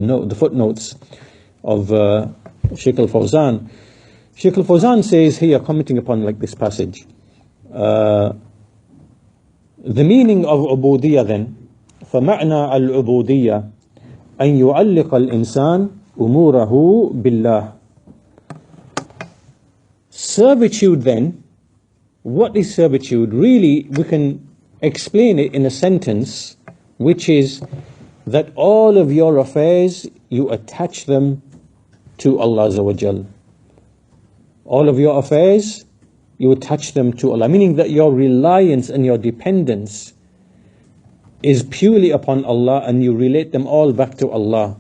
the footnotes of Shaykh al-Fawzan. Shaykh al-Fawzan says here, commenting upon like this passage, the meaning of ubudiyya then, فَمَعْنَى الْعُبُودِيَّةِ أَنْ يُعَلِّقَ الْإِنسَانِ أُمُورَهُ بِاللَّهِ. Servitude then, what is servitude? Really, we can explain it in a sentence, which is that all of your affairs, you attach them to Allah Azza wa Jal. All of your affairs, you attach them to Allah, meaning that your reliance and your dependence is purely upon Allah, and you relate them all back to Allah.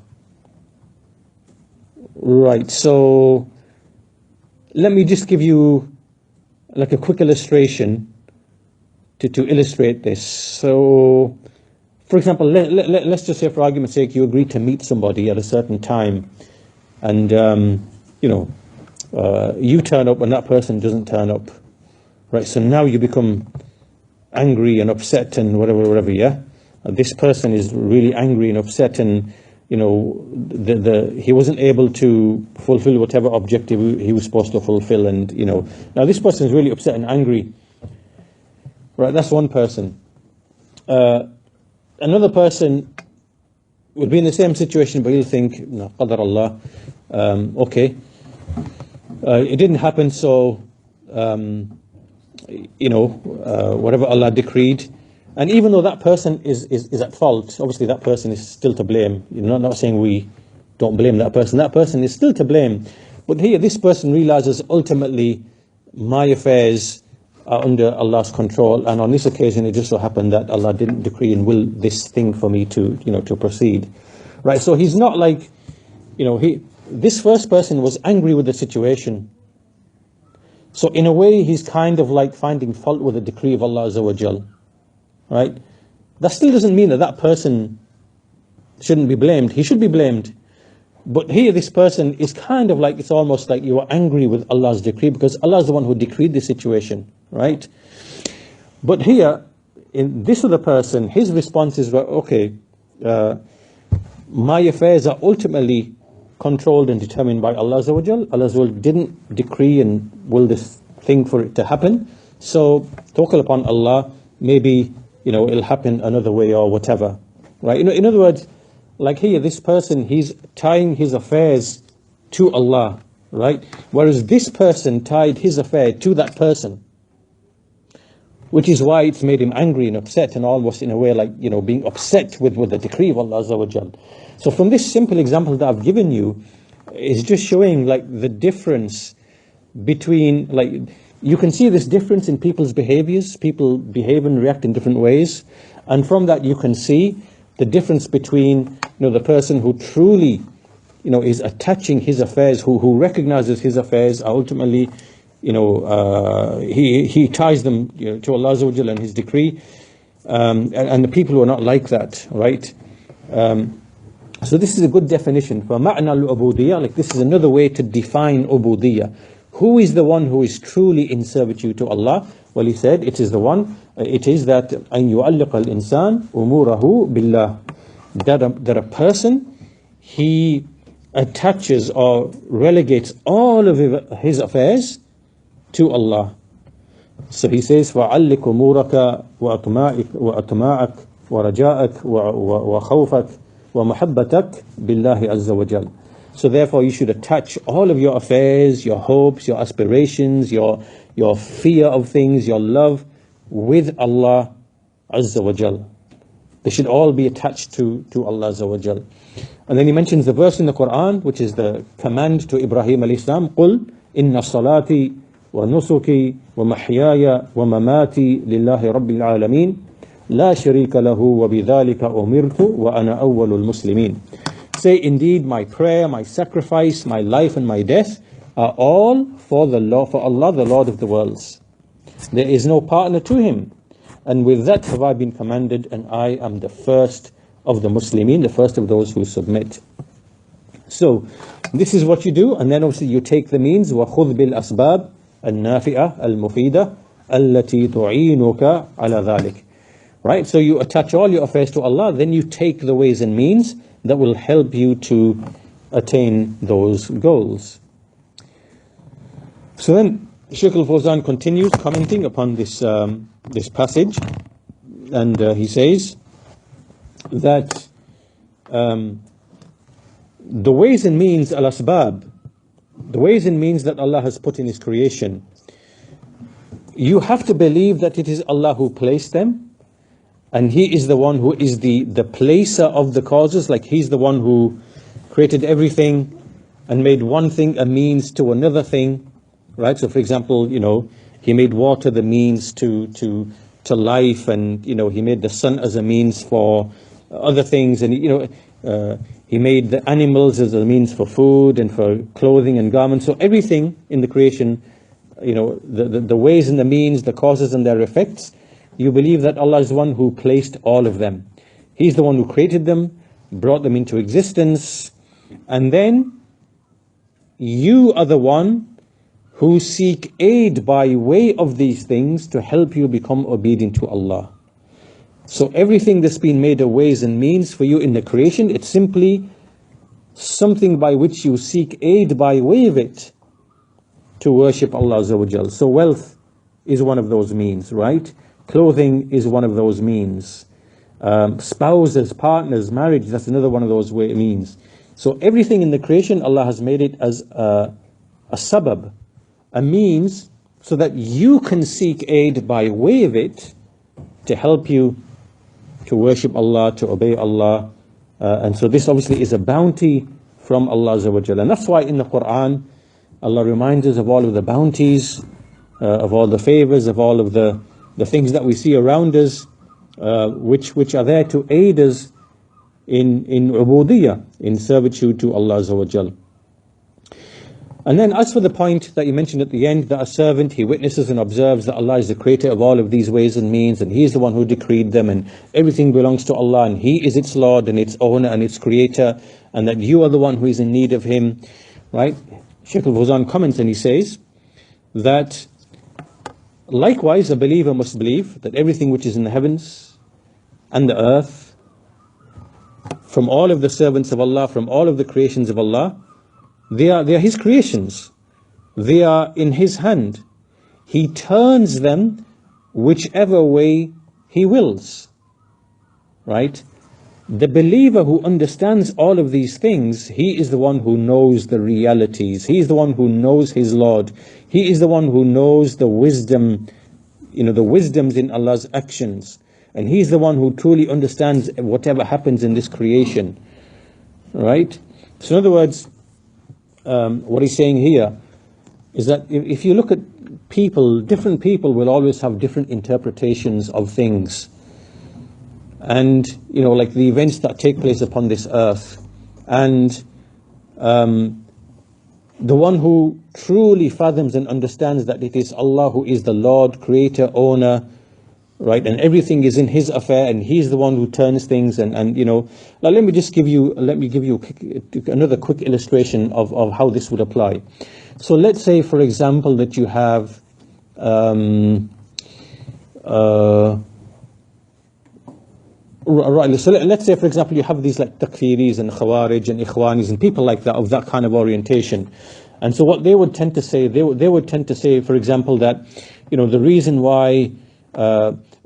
Right, so let me just give you like a quick illustration to illustrate this. So, for example, let's just say, for argument's sake, you agree to meet somebody at a certain time, and you turn up and that person doesn't turn up, right? So now you become angry and upset and whatever, yeah. This person is really angry and upset, and he wasn't able to fulfill whatever objective he was supposed to fulfill, and now this person is really upset and angry, right? That's one person. Another person would be in the same situation, but he'll think, no, qadar Allah, okay, it didn't happen, so whatever Allah decreed. And even though that person is at fault, obviously that person is still to blame. You're not saying we don't blame that person. That person is still to blame. But here, this person realizes ultimately my affairs are under Allah's control, and on this occasion it just so happened that Allah didn't decree and will this thing for me to proceed. Right? So he's not like, this first person was angry with the situation. So in a way, he's kind of like finding fault with the decree of Allah Azza wa Jal. Right? That still doesn't mean that person shouldn't be blamed. He should be blamed. But here this person is kind of like, it's almost like you are angry with Allah's decree, because Allah is the one who decreed the situation. Right? But here, in this other person, his response is, well, okay, my affairs are ultimately controlled and determined by Allah Azza wa Jal. Allah Azza wa Jal didn't decree and will this thing for it to happen. So, tawakkal upon Allah, maybe it'll happen another way or whatever, right? In other words, like here, this person, he's tying his affairs to Allah, right? Whereas this person tied his affair to that person, which is why it's made him angry and upset, and almost in a way like, being upset with the decree of Allah Azza wa Jal. So from this simple example that I've given you, is just showing like the difference between, like, you can see this difference in people's behaviors. People behave and react in different ways. And from that you can see the difference between the person who truly is attaching his affairs, who recognizes his affairs are ultimately, he ties them to Allah Azza wa Jalla and His decree, and the people who are not like that, right? So this is a good definition for ma'na al-ubudiyya. Like, this is another way to define ubudiyya. Who is the one who is truly in servitude to Allah? Well, he said, it is that أَن يُعَلِّقَ الْإِنسَانِ أُمُورَهُ بِاللَّهِ, that a person, he attaches or relegates all of his affairs to Allah. So he says, وَعَلِّقْ أُمُورَكَ وَأَطْمَاعَكَ وَرَجَاءَكَ وَخَوْفَكَ وَمَحَبَّتَكَ بِاللَّهِ عَزَّ وَجَلَّ. So therefore you should attach all of your affairs, your hopes, your aspirations, your fear of things, your love with Allah Azza wa Jal. They should all be attached to Allah Azza wa Jal. And then he mentions the verse in the Quran, which is the command to Ibrahim alayhi salam, قُلْ إِنَّ صَلَاتِي وَنُسُكِي وَمَحْيَايَ وَمَمَاتِي لِلَّهِ رَبِّ الْعَالَمِينَ لَا شَرِيكَ لَهُ وَبِذَلِكَ أُمِرْتُ وَأَنَا أَوَّلُ الْمُسْلِمِينَ. Say, indeed, my prayer, my sacrifice, my life and my death are all for Allah, the Lord of the worlds. There is no partner to Him. And with that have I been commanded, and I am the first of the Muslimin, the first of those who submit. So, this is what you do, and then obviously you take the means, وَخُذْ بِالْأَسْبَابِ النَّافِئَةِ الْمُفِيدَةِ الَّتِي تُعِينُكَ عَلَى ذَلِكَ. Right, so you attach all your affairs to Allah, then you take the ways and means that will help you to attain those goals. So then Shaykh al-Fawzan continues commenting upon this passage, and he says that the ways and means, al-asbab, the ways and means that Allah has put in His creation, you have to believe that it is Allah who placed them, and He is the one who is the placer of the causes. Like He's the one who created everything and made one thing a means to another thing, right? So for example, He made water the means to life, and He made the sun as a means for other things, and He made the animals as a means for food and for clothing and garments. So everything in the creation, the ways and the means, the causes and their effects, you believe that Allah is the one who placed all of them. He's the one who created them, brought them into existence, and then you are the one who seek aid by way of these things to help you become obedient to Allah. So everything that's been made of ways and means for you in the creation, it's simply something by which you seek aid by way of it to worship Allah Azza wa Jal. So wealth is one of those means, right? Clothing is one of those means. Spouses, partners, marriage, that's another one of those means. So everything in the creation, Allah has made it as a sabab, a means, so that you can seek aid by way of it to help you to worship Allah, to obey Allah. And so this obviously is a bounty from Allah Azza wa Jalla. And that's why in the Quran, Allah reminds us of all of the bounties, of all the favors, of all of the things that we see around us, which are there to aid us in ubudiyyah, in servitude to Allah Azza wa Jalla. And then as for the point that you mentioned at the end, that a servant, he witnesses and observes that Allah is the creator of all of these ways and means, and He is the one who decreed them, and everything belongs to Allah, and He is its Lord and its owner and its creator, and that you are the one who is in need of Him, right? Shaykh al-Fawzan comments and he says that likewise a believer must believe that everything which is in the heavens and the earth, from all of the servants of Allah, from all of the creations of Allah, they are His creations. They are in His hand. He turns them whichever way He wills. Right? The believer who understands all of these things, he is the one who knows the realities. He is the one who knows his Lord. He is the one who knows the wisdom, the wisdoms in Allah's actions. And He's the one who truly understands whatever happens in this creation. Right? So in other words, what he's saying here is that if you look at people, different people will always have different interpretations of things. And, like the events that take place upon this earth. And the one who truly fathoms and understands that it is Allah who is the Lord, creator, owner, right? And everything is in His affair, and He's the one who turns things. And let me give you another quick illustration of how this would apply. So let's say, for example, that you have right. So let's say, for example, you have these like takfiris and khawarij and ikhwanis and people like that, of that kind of orientation. And so what they would tend to say, they would tend to say, for example, that the reason why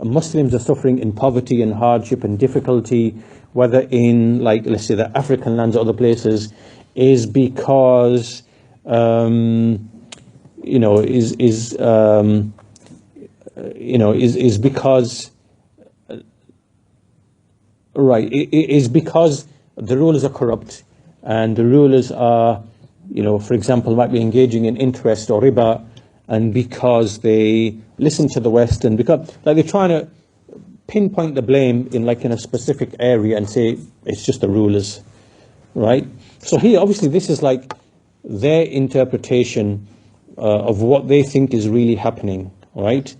Muslims are suffering in poverty and hardship and difficulty, whether in, like, let's say, the African lands or other places, is because is because is because the rulers are corrupt, and the rulers are, for example, might be engaging in interest or riba, and because they listen to the West, and because they're trying to pinpoint the blame in a specific area and say it's just the rulers, right? So here, obviously, this is like their interpretation of what they think is really happening, right?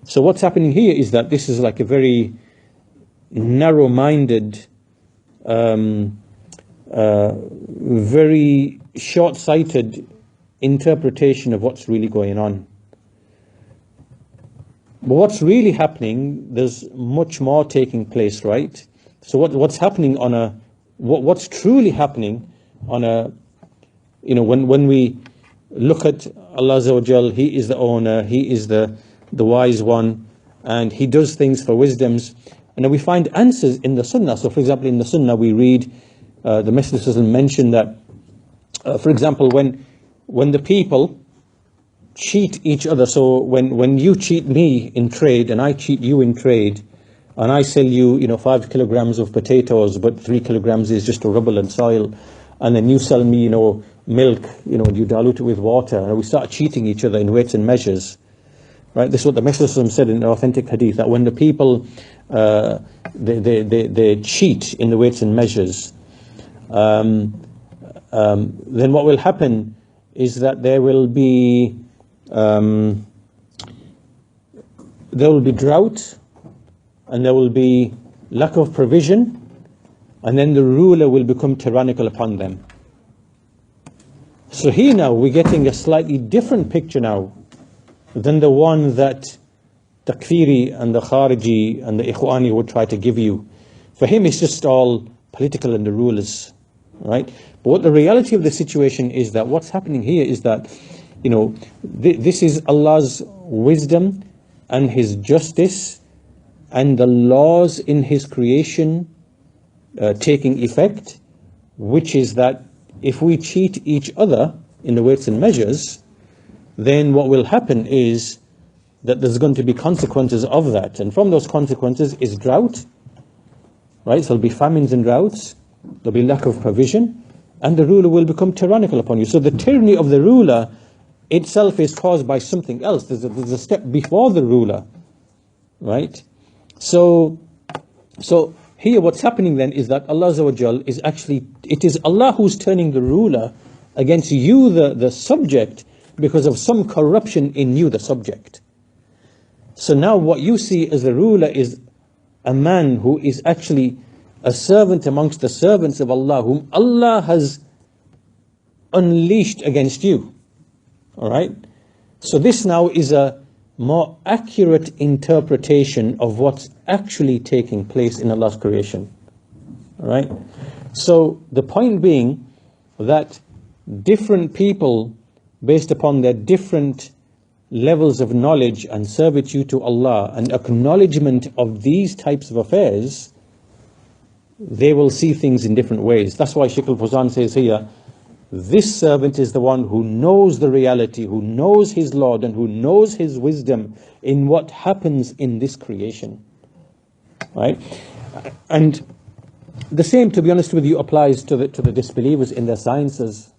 So what's happening here is that this is like a very narrow-minded, very short-sighted interpretation of what's really going on. But what's really happening, there's much more taking place, right? So what's happening on a what's truly happening on a, when we look at Allah Azza wa Jal, He is the owner, He is the wise one, and He does things for wisdoms. And then we find answers in the Sunnah. So for example, in the Sunnah we read, the Messenger mentioned that, for example, when the people cheat each other, so when you cheat me in trade and I cheat you in trade, and I sell you, 5 kilograms of potatoes, but 3 kilograms is just a rubble and soil, and then you sell me, milk, you dilute it with water, and we start cheating each other in weights and measures. Right? This is what the Messenger said in an authentic hadith, that when the people they cheat in the weights and measures, then what will happen is that there will be drought, and there will be lack of provision, and then the ruler will become tyrannical upon them. So here now we're getting a slightly different picture now than the one that Takfiri and the Khariji and the Ikhwani would try to give you. For him it's just all political and the rulers, right? But what the reality of the situation is, that what's happening here is that, this is Allah's wisdom and His justice and the laws in His creation taking effect, which is that if we cheat each other in the weights and measures, then what will happen is that there's going to be consequences of that. And from those consequences is drought, right? So there'll be famines and droughts, there'll be lack of provision, and the ruler will become tyrannical upon you. So the tyranny of the ruler itself is caused by something else. There's a step before the ruler, right? So here what's happening then is that Allah Azza wa Jal is actually, it is Allah who's turning the ruler against you, the subject, because of some corruption in you, the subject. So now what you see as the ruler is a man who is actually a servant amongst the servants of Allah, whom Allah has unleashed against you. Alright? So this now is a more accurate interpretation of what's actually taking place in Allah's creation. Alright? So the point being that different people, based upon their different levels of knowledge and servitude to Allah and acknowledgement of these types of affairs, they will see things in different ways. That's why Shaykh al-Fawzan says here, this servant is the one who knows the reality, who knows his Lord, and who knows his wisdom in what happens in this creation. Right? And the same, to be honest with you, applies to the disbelievers in their sciences.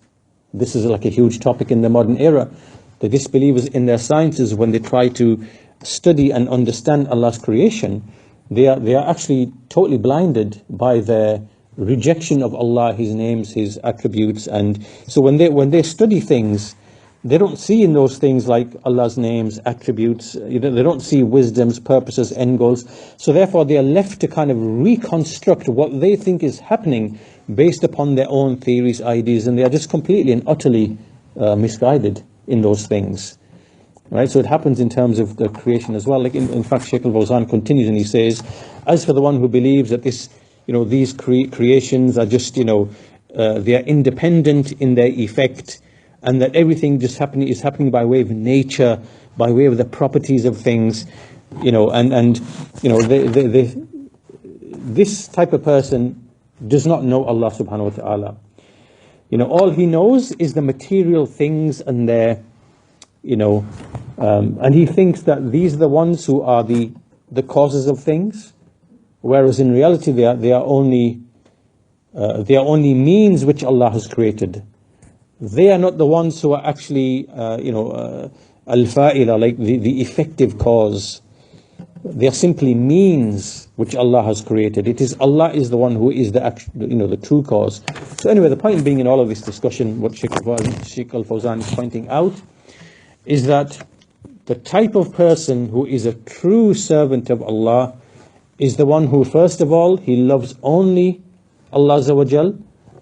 This is like a huge topic in the modern era. The disbelievers in their sciences, when they try to study and understand Allah's creation, they are actually totally blinded by their rejection of Allah, His names, His attributes. And so when they study things, they don't see in those things like Allah's names, attributes. They don't see wisdoms, purposes, end goals. So therefore they are left to kind of reconstruct what they think is happening based upon their own theories, ideas, and they are just completely and utterly misguided in those things. Right? So it happens in terms of the creation as well. Like in fact, Shaykh al-Fawzan continues and he says, as for the one who believes that this, these creations are just, they are independent in their effect, and that everything just is happening by way of nature, by way of the properties of things, this type of person does not know Allah subhanahu wa ta'ala. All he knows is the material things and their, and he thinks that these are the ones who are the causes of things, whereas in reality they are only means which Allah has created. They are not the ones who are actually, al-fa'ila, like the effective cause. They are simply means which Allah has created. It is Allah is the one who is the true cause. So anyway, the point being in all of this discussion, what Shaykh al-Fawzan is pointing out is that the type of person who is a true servant of Allah is the one who, first of all, he loves only Allah Azza wa Jal,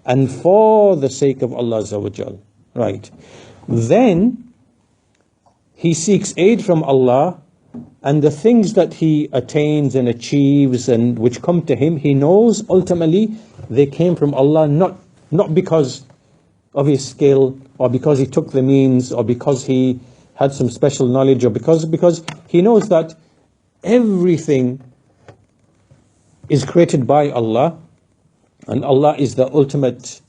and for the sake of Allah Azza wa Jal. Right. Then he seeks aid from Allah And the things that he attains and achieves and which come to him, he knows ultimately they came from Allah, not because of his skill, or because he took the means, or because he had some special knowledge, or because he knows that everything is created by Allah, and Allah is the ultimate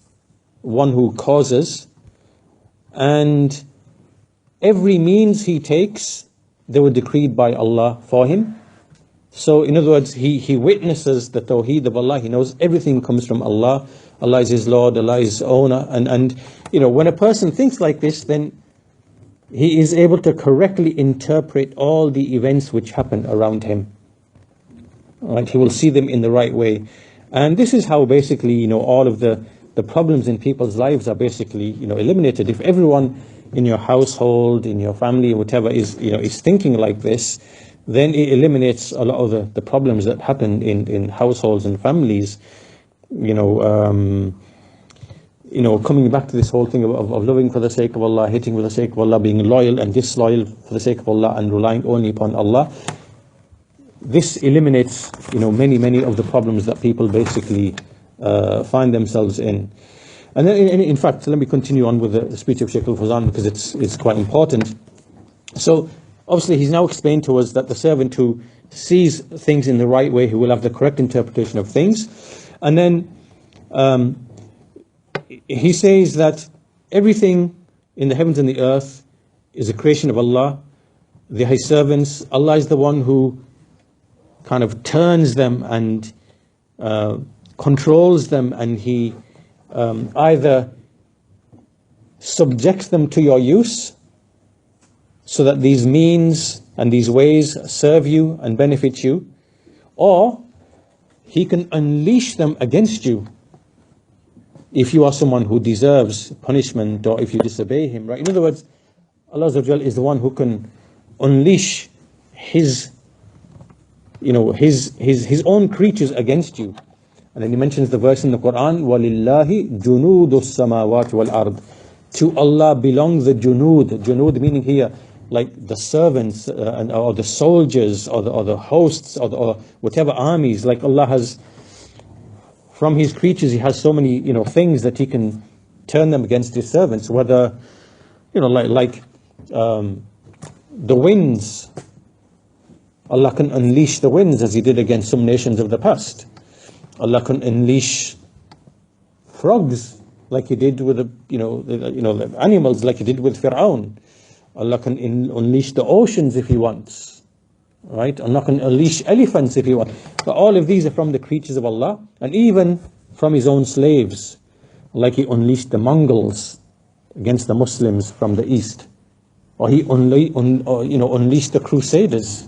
one who causes, and every means he takes, they were decreed by Allah for him. So in other words, he witnesses the Tawheed of Allah. He knows everything comes from Allah. Allah is his Lord, Allah is his owner. And when a person thinks like this, then he is able to correctly interpret all the events which happen around him. Right? He will see them in the right way. And this is how basically, all of the problems in people's lives are basically, eliminated. If everyone in your household, in your family, whatever is thinking like this, then it eliminates a lot of the problems that happen in households and families. Coming back to this whole thing of loving for the sake of Allah, hating for the sake of Allah, being loyal and disloyal for the sake of Allah, and relying only upon Allah. This eliminates, many of the problems that people basically find themselves in. And then, in fact, let me continue on with the speech of Shaykh al-Fawzan, because it's quite important. So, obviously, he's now explained to us that the servant who sees things in the right way, who will have the correct interpretation of things. And then he says that everything in the heavens and the earth is a creation of Allah. They are his servants. Allah is the one who kind of turns them and controls them, and he either subjects them to your use so that these means and these ways serve you and benefit you, or he can unleash them against you if you are someone who deserves punishment, or if you disobey him, right? In other words, Allah Azza wa Jal is the one who can unleash his own creatures against you. And then he mentions the verse in the Quran, وَلِلَّهِ جُنُودُ السَّمَاوَاتِ وَالْأَرْضِ. To Allah belong the junud. Junud meaning here, like the servants, or the soldiers, or the hosts, or whatever armies. Like Allah has, from his creatures, he has so many, things that he can turn them against his servants. Whether, like the winds. Allah can unleash the winds as he did against some nations of the past. Allah can unleash frogs like he did with the animals, like he did with Fir'aun. Allah can unleash the oceans if he wants. Right? Allah can unleash elephants if he wants. But all of these are from the creatures of Allah, and even from his own slaves. Like he unleashed the Mongols against the Muslims from the east. Or he unleashed the Crusaders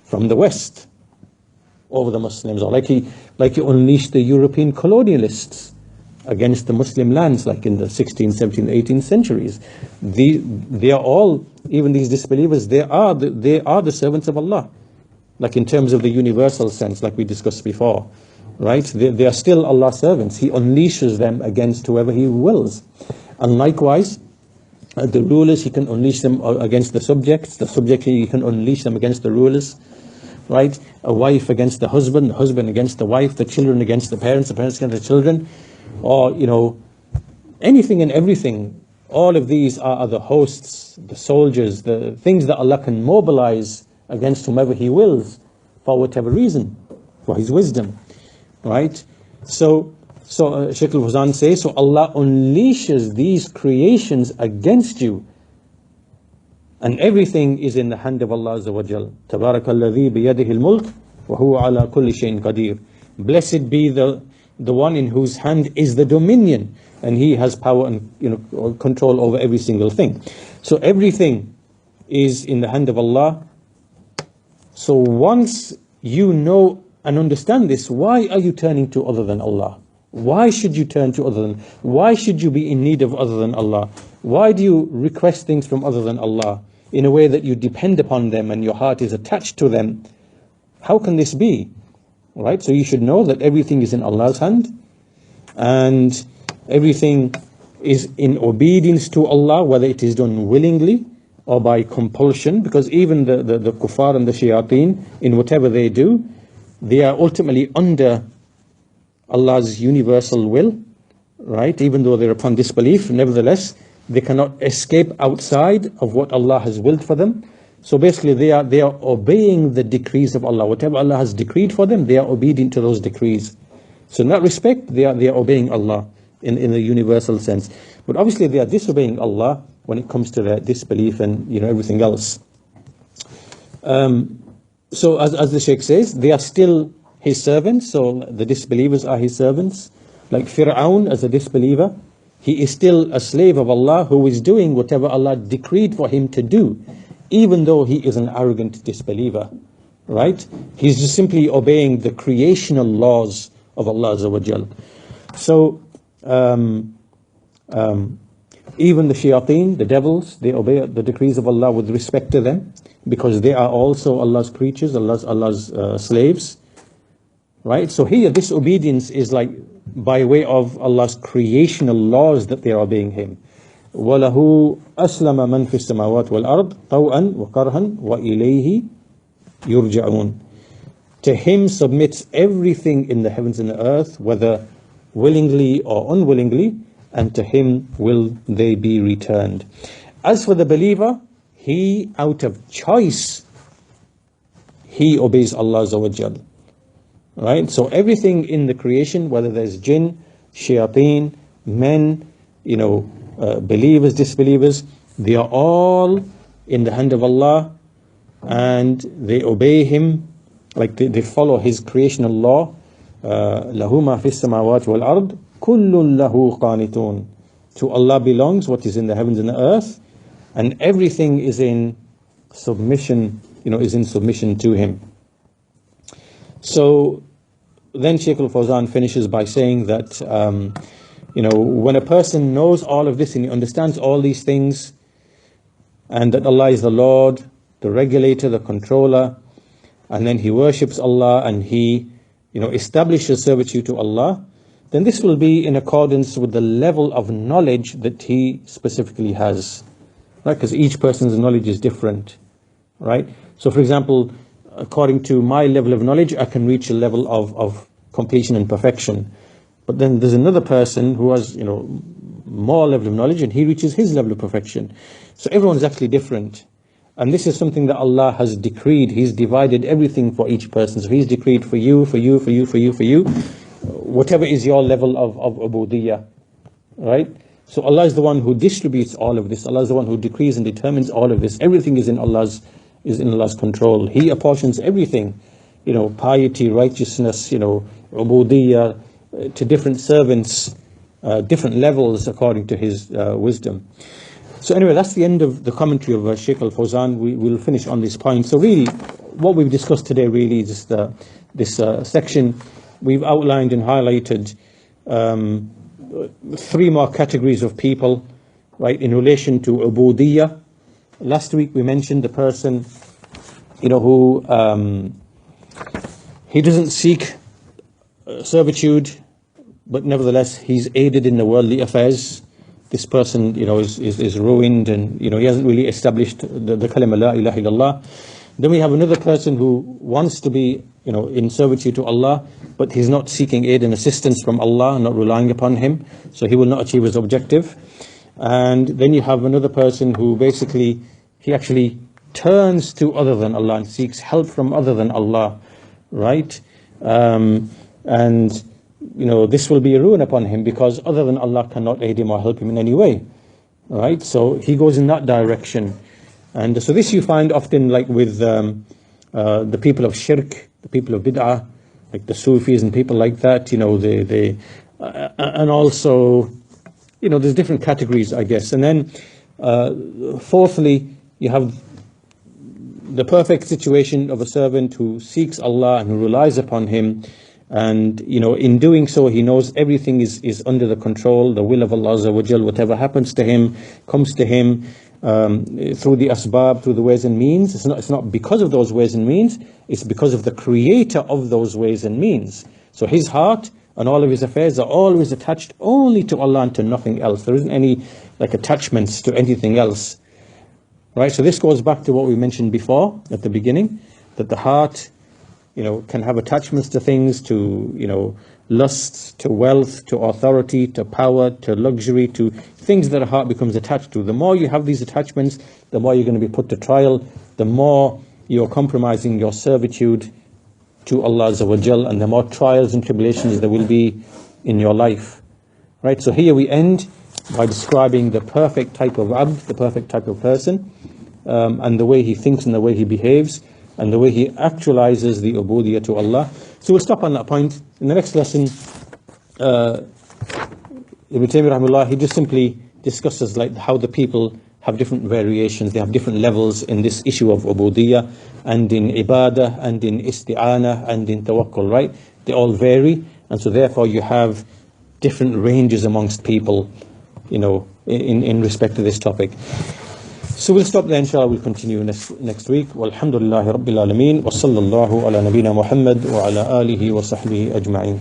from the west over the Muslims, or like he unleashed the European colonialists against the Muslim lands, like in the 16th, 17th, 18th centuries. They are all, even these disbelievers, they are the servants of Allah, like in terms of the universal sense, like we discussed before, right? They are still Allah's servants. He unleashes them against whoever he wills. And likewise, the rulers, he can unleash them against the subjects. The subjects, he can unleash them against the rulers. Right? A wife against the husband against the wife, the children against the parents against the children, or anything and everything. All of these are the hosts, the soldiers, the things that Allah can mobilize against whomever he wills, for whatever reason, for his wisdom. Right? So Shaykh al-Fawzan says, so Allah unleashes these creations against you. And everything is in the hand of Allah Azza wa Jal. تَبَارَكَ الَّذِي بِيَدِهِ الْمُلْكِ وَهُوَ عَلَى كُلِّ شَيْءٍ قَدِيرٌ. Blessed be the one in whose hand is the dominion, and he has power and control over every single thing. So everything is in the hand of Allah. So once you know and understand this, why are you turning to other than Allah? Why should you turn to other than? Why should you be in need of other than Allah? Why do you request things from other than Allah in a way that you depend upon them and your heart is attached to them? How can this be? Right? So you should know that everything is in Allah's hand, and everything is in obedience to Allah, whether it is done willingly or by compulsion, because even the kuffar and the shayateen, in whatever they do, they are ultimately under Allah's universal will, right? Even though they're upon disbelief, nevertheless, they cannot escape outside of what Allah has willed for them. So basically, they are obeying the decrees of Allah. Whatever Allah has decreed for them, they are obedient to those decrees. So in that respect, they are obeying Allah in the universal sense. But obviously, they are disobeying Allah when it comes to their disbelief and everything else. So as the Shaykh says, they are still His servants. So the disbelievers are His servants. Like Fir'aun as a disbeliever, he is still a slave of Allah who is doing whatever Allah decreed for him to do, even though he is an arrogant disbeliever, right? He's just simply obeying the creational laws of Allah Azza wa Jal. So even the shayateen, the devils, they obey the decrees of Allah with respect to them, because they are also Allah's creatures, Allah's slaves, right? So here, this obedience is like by way of Allah's creational laws that they are obeying Him. وَلَهُ أَسْلَمَ مَنْ فِي السَّمَاوَاتِ وَالْأَرْضِ طَوْءًا وَكَرْهًا وَإِلَيْهِ يُرْجَعُونَ. To Him submits everything in the heavens and the earth, whether willingly or unwillingly, and to Him will they be returned. As for the believer, he, out of choice, he obeys Allah Azza wa Jal. Right? So everything in the creation, whether there's jinn, shayateen, men, believers, disbelievers, they are all in the hand of Allah, and they obey Him, like they follow His creational law. لَهُ مَا فِي السَّمَاوَاتِ وَالْأَرْضِ كُلٌّ لَهُ قَانِتُونَ. To Allah belongs what is in the heavens and the earth, and everything is in submission, is in submission to Him. So then Shaykh al-Fawzan finishes by saying that, when a person knows all of this and he understands all these things, and that Allah is the Lord, the regulator, the controller, and then he worships Allah and he, establishes servitude to Allah, then this will be in accordance with the level of knowledge that he specifically has, right? Because each person's knowledge is different, right? So for example, according to my level of knowledge, I can reach a level of completion and perfection. But then there's another person who has, more level of knowledge, and he reaches his level of perfection. So everyone's actually different. And this is something that Allah has decreed. He's divided everything for each person. So He's decreed for you, for you, for you, for you, for you, whatever is your level of ubudiyyah, right? So Allah is the one who distributes all of this. Allah is the one who decrees and determines all of this. Everything is in Allah's control. He apportions everything, piety, righteousness, ubudiyyah, to different servants, different levels according to His wisdom. So anyway, that's the end of the commentary of Shaykh al-Fawzan. We will finish on this point. So really, what we've discussed today really is just this section. We've outlined and highlighted 3 more categories of people, right, in relation to ubudiyyah. Last week we mentioned the person, who he doesn't seek servitude, but nevertheless he's aided in the worldly affairs. This person, is ruined, and he hasn't really established the kalima la ilaha illallah. Then we have another person who wants to be, in servitude to Allah, but he's not seeking aid and assistance from Allah, not relying upon Him, so he will not achieve his objective. And then you have another person who basically, he actually turns to other than Allah and seeks help from other than Allah, right? And this will be a ruin upon him, because other than Allah cannot aid him or help him in any way, right? So he goes in that direction. And so this you find often, like with the people of shirk, the people of bid'ah, like the Sufis and people like that, and also, there's different categories, I guess. And then fourthly, you have the perfect situation of a servant who seeks Allah and who relies upon Him. And, in doing so, he knows everything is under the control, the will of Allah Azza wa Jal. Whatever happens to him, comes to him through the asbab, through the ways and means. It's not because of those ways and means, it's because of the creator of those ways and means. So his heart and all of his affairs are always attached only to Allah and to nothing else. There isn't any, attachments to anything else. Right, so this goes back to what we mentioned before at the beginning, that the heart, can have attachments to things, to, lust, to wealth, to authority, to power, to luxury, to things that a heart becomes attached to. The more you have these attachments, the more you're going to be put to trial, the more you're compromising your servitude to Allah Azza wa Jal, and the more trials and tribulations there will be in your life. Right, so here we end by describing the perfect type of abd, the perfect type of person, and the way he thinks and the way he behaves, and the way he actualizes the ubudiyyah to Allah. So we'll stop on that point. In the next lesson, Ibn Taymiyyah rahimahullah, he just simply discusses like how the people have different variations, they have different levels in this issue of ubudiyyah, and in ibadah, and in isti'anah, and in tawakkul, right? They all vary, and so therefore you have different ranges amongst people, in respect to this topic. So we'll stop there, inshallah. We'll continue next week. Walhamdulillahi Rabbil Alameen. Wa sallallahu ala nabina Muhammad wa ala alihi wa sahbihi ajma'in.